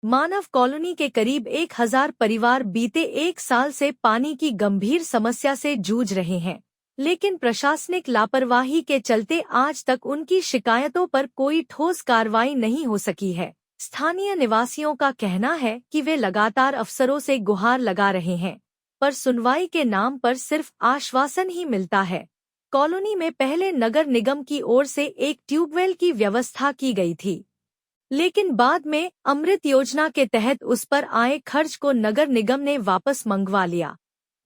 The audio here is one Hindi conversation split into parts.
मानव कॉलोनी के करीब 1000 परिवार बीते 1 साल से पानी की गंभीर समस्या से जूझ रहे हैं, लेकिन प्रशासनिक लापरवाही के चलते आज तक उनकी शिकायतों पर कोई ठोस कार्रवाई नहीं हो सकी है। स्थानीय निवासियों का कहना है कि वे लगातार अफसरों से गुहार लगा रहे हैं, पर सुनवाई के नाम पर सिर्फ आश्वासन ही मिलता है। कॉलोनी में पहले नगर निगम की ओर से एक ट्यूबवेल की व्यवस्था की गई थी, लेकिन बाद में अमृत योजना के तहत उस पर आए खर्च को नगर निगम ने वापस मंगवा लिया,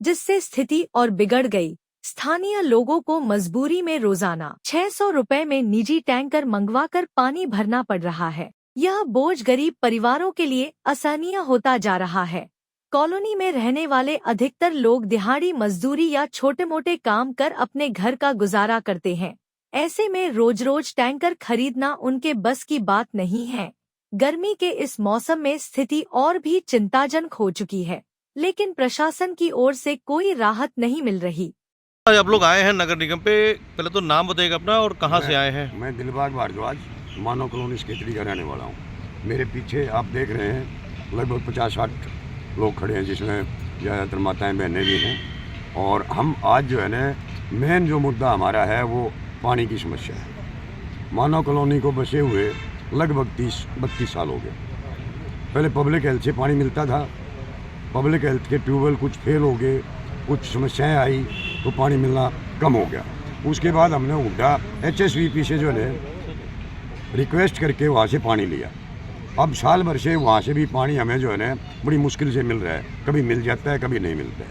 जिससे स्थिति और बिगड़ गई। स्थानीय लोगों को मजबूरी में रोजाना 600 रुपए में निजी टैंकर मंगवाकर पानी भरना पड़ रहा है। यह बोझ गरीब परिवारों के लिए असहनीय होता जा रहा है। कॉलोनी में रहने वाले अधिकतर लोग दिहाड़ी मजदूरी या छोटे मोटे काम कर अपने घर का गुजारा करते हैं। ऐसे में रोज रोज टैंकर खरीदना उनके बस की बात नहीं है। गर्मी के इस मौसम में स्थिति और भी चिंताजनक हो चुकी है, लेकिन प्रशासन की ओर से कोई राहत नहीं मिल रही। आज आप लोग आए हैं नगर निगम पे, पहले तो नाम बताइएगा अपना और कहाँ से आए हैं? मैं दिलबाग भारद्वाज, मानव कॉलोनी स्केतरी का रहने वाला हूँ। मेरे पीछे आप देख रहे हैं लगभग 50-60 लोग खड़े हैं, जिसमें ज़्यादातर माताएं बहनें भी हैं। और हम आज जो है ना, मेन जो मुद्दा हमारा है वो पानी की समस्या है। मानव कॉलोनी को बसे हुए लगभग 30-32 साल हो गए। पहले पब्लिक हेल्थ से पानी मिलता था। पब्लिक हेल्थ के ट्यूबवेल कुछ फेल हो गए, कुछ समस्याएं आई तो पानी मिलना कम हो गया। उसके बाद हमने उल्टा HSVP से जो है रिक्वेस्ट करके वहाँ से पानी लिया। अब साल भर से वहाँ से भी पानी हमें जो है ना बड़ी मुश्किल से मिल रहा है। कभी मिल जाता है, कभी नहीं मिलता है।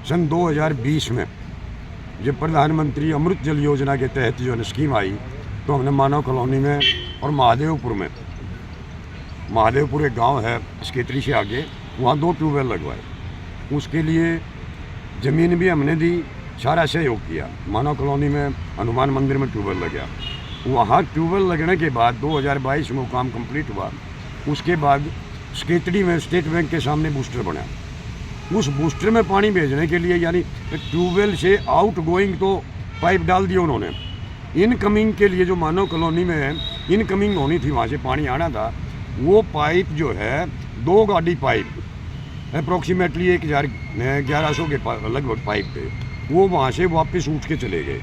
सन 2020 में जब प्रधानमंत्री अमृत जल योजना के तहत जो है स्कीम आई, तो हमने मानव कॉलोनी में और महादेवपुर एक गांव है स्केतरी से आगे, वहाँ 2 ट्यूबवेल लगवाए। उसके लिए ज़मीन भी हमने दी, सारा सहयोग किया। मानव कॉलोनी में हनुमान मंदिर में ट्यूबवेल लग गया। वहाँ ट्यूबवेल लगने के बाद 2022 में वो काम कंप्लीट हुआ। उसके बाद स्केतरी में स्टेट बैंक के सामने बूस्टर बना। उस बूस्टर में पानी भेजने के लिए, यानी ट्यूबवेल से आउट गोइंग तो पाइप डाल दिया उन्होंने, इनकमिंग के लिए जो मानव कॉलोनी में इनकमिंग होनी थी, वहाँ से पानी आना था, वो पाइप जो है 2 गाड़ी पाइप अप्रोक्सीमेटली 1100 के लगभग पाइप थे, वो वहाँ से वापस उठ के चले गए।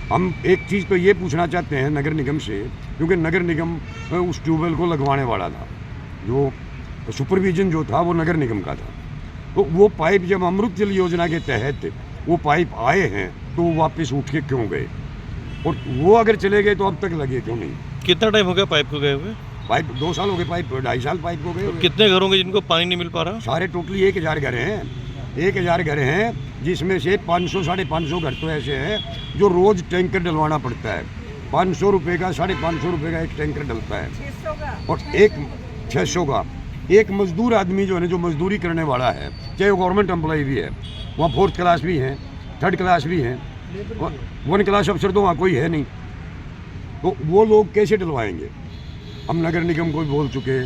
हम एक चीज़ तो ये पूछना चाहते हैं नगर निगम से, क्योंकि नगर निगम उस ट्यूबवेल को लगवाने वाला था, जो सुपरविजन जो था वो नगर निगम का था। तो वो पाइप जब अमृत जल योजना के तहत वो पाइप आए हैं तो वो वापस उठ के क्यों गए? और वो अगर चले गए तो अब तक लगे क्यों नहीं? कितना टाइम हो गया पाइप को गए हुए? पाइप 2 साल हो गए, पाइप 2.5 साल पाइप को गए। तो कितने घर होंगे जिनको पानी नहीं मिल पा रहा? सारे टोटली 1000 घर हैं। 1000 घर हैं, जिसमें से 500-550 घर तो ऐसे हैं जो रोज़ टैंकर डलवाना पड़ता है। 500 रुपये का, 550 रुपये का एक टैंकर डलता है। और एक 600 का एक मजदूर आदमी जो है, जो मजदूरी करने वाला है, चाहे वो गवर्नमेंट एम्प्लॉय भी है, वहाँ 4th क्लास भी हैं, 3rd क्लास भी हैं, 1 क्लास अफसर तो वहाँ कोई है नहीं। तो वो लोग कैसे डलवाएंगे? हम नगर निगम को भी बोल चुके,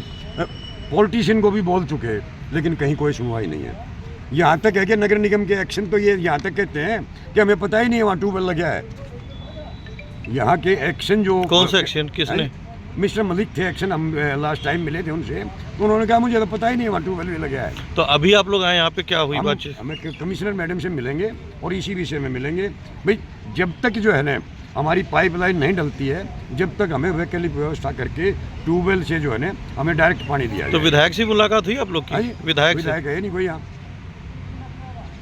पॉलिटिशियन को भी बोल चुके, लेकिन कहीं कोई सुनवाई नहीं है। यहाँ तक है कि नगर निगम के एक्शन तो ये यहाँ तक कहते हैं कि हमें पता ही नहीं है वहाँ ट्यूबवेल लग गया है। यहाँ के एक्शन जो कौन सा एक्शन, किसने? मिस्टर मलिक थे एक्शन, हम लास्ट टाइम मिले थे उनसे, तो उन्होंने कहा मुझे तो पता ही नहीं वहाँ ट्यूबवेल भी लग गया है। तो अभी आप लोग आए यहाँ पे, क्या हुई बातचीत? हमें कमिश्नर मैडम से मिलेंगे और इसी विषय में मिलेंगे। भाई जब तक जो है ना हमारी पाइपलाइन नहीं डलती है, जब तक हमें वैकल्पिक व्यवस्था करके ट्यूबवेल से जो है ना हमें डायरेक्ट पानी दिया जाए। तो विधायक से मुलाकात हुई आप लोग की? विधायक है नहीं कोई यहाँ,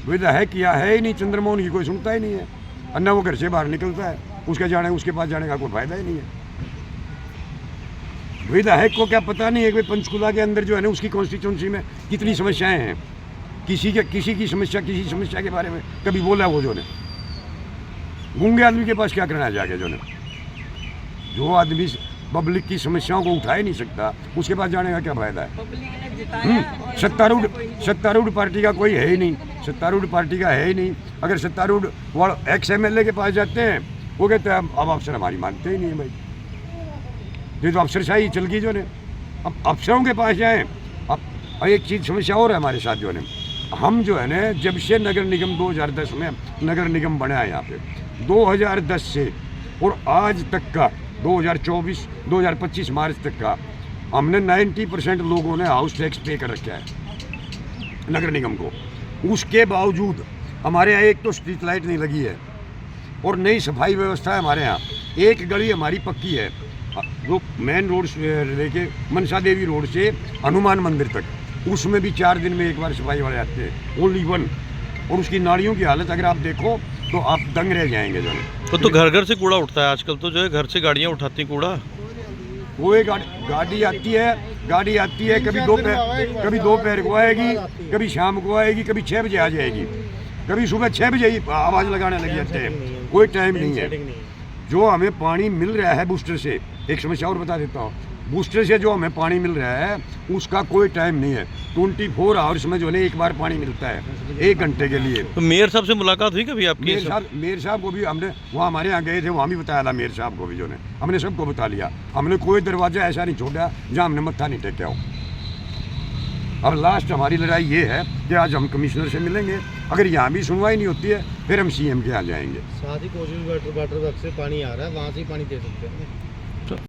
विधायक किया है ही नहीं। चंद्रमोहन की कोई सुनता ही नहीं है, अन्ना वो घर से बाहर निकलता है, उसके पास जाने का कोई फायदा ही नहीं है। विधायक को क्या पता नहीं है कि पंचकुला के अंदर जो है ना उसकी कॉन्स्टिट्यूंसी में कितनी समस्याएं हैं? किसी की समस्या के बारे में कभी बोला? वो जो ने गूंगे आदमी के पास क्या करना जाके, जो आदमी पब्लिक की समस्याओं को उठा ही नहीं सकता, उसके पास जाने का क्या फायदा है? सत्तारूढ़ पार्टी का कोई है ही नहीं, सत्तारूढ़ पार्टी का है ही नहीं। अगर सत्तारूढ़ XMLA के पास जाते हैं, वो कहते हैं अब अफसर हमारी मानते ही नहीं है। भाई ये तो अफसरशाही चल गई जो ने। अब अफसरों के पास जाएं। अब एक चीज़ समस्या और है हमारे साथ जो है, हम जो है ना जब से नगर निगम 2010 में नगर निगम बना है यहाँ पे, 2010 से और आज तक का 2024-2025 मार्च तक का हमने 90% लोगों ने हाउस टैक्स पे कर रखा है नगर निगम को। उसके बावजूद हमारे यहाँ एक तो स्ट्रीट लाइट नहीं लगी है और नई सफाई व्यवस्था है हमारे यहाँ। एक गली हमारी पक्की है जो मेन रोड से लेके मनसा देवी रोड से हनुमान मंदिर तक, उसमें भी 4 दिन में एक बार सफाई वाले आते हैं, ओनली वन। और उसकी नालियों की हालत अगर आप देखो तो आप दंग रह जाएंगे जो। तो घर घर से कूड़ा उठता है आजकल, तो जो है घर से गाड़ियाँ उठाती कूड़ा। वो एक गाड़ी आती है, कभी दोपहर को आएगी, कभी शाम को आएगी, कभी 6 बजे आ जाएगी, कभी सुबह 6 बजे ही आवाज़ लगाने लग जाते हैं। कोई टाइम नहीं है। जो हमें पानी मिल रहा है बूस्टर से, एक समस्या और बता देता हूँ, बूस्टर से जो हमें पानी मिल रहा है उसका कोई टाइम नहीं है। 24 आवर्स में जो है एक बार पानी मिलता है, 1 घंटे के लिए। तो मेयर साहब से मुलाकात हुई कभी आपकी? मेयर साहब को भी हमने वहाँ हमारे यहाँ गए थे, वहाँ भी बताया था मेयर साहब को भी, जो ने हमने सबको बता लिया। हमने कोई दरवाज़ा ऐसा नहीं छोड़ा जहाँ हमने मत्था नहीं टेका हो। अब लास्ट हमारी लड़ाई ये है कि आज हम कमिश्नर से मिलेंगे, अगर यहाँ भी सुनवाई नहीं होती है फिर हम CM के यहाँ जाएंगे। साथ ही कोशिश वाटर वर्क से पानी आ रहा है, वहाँ से ही पानी दे सकते हैं।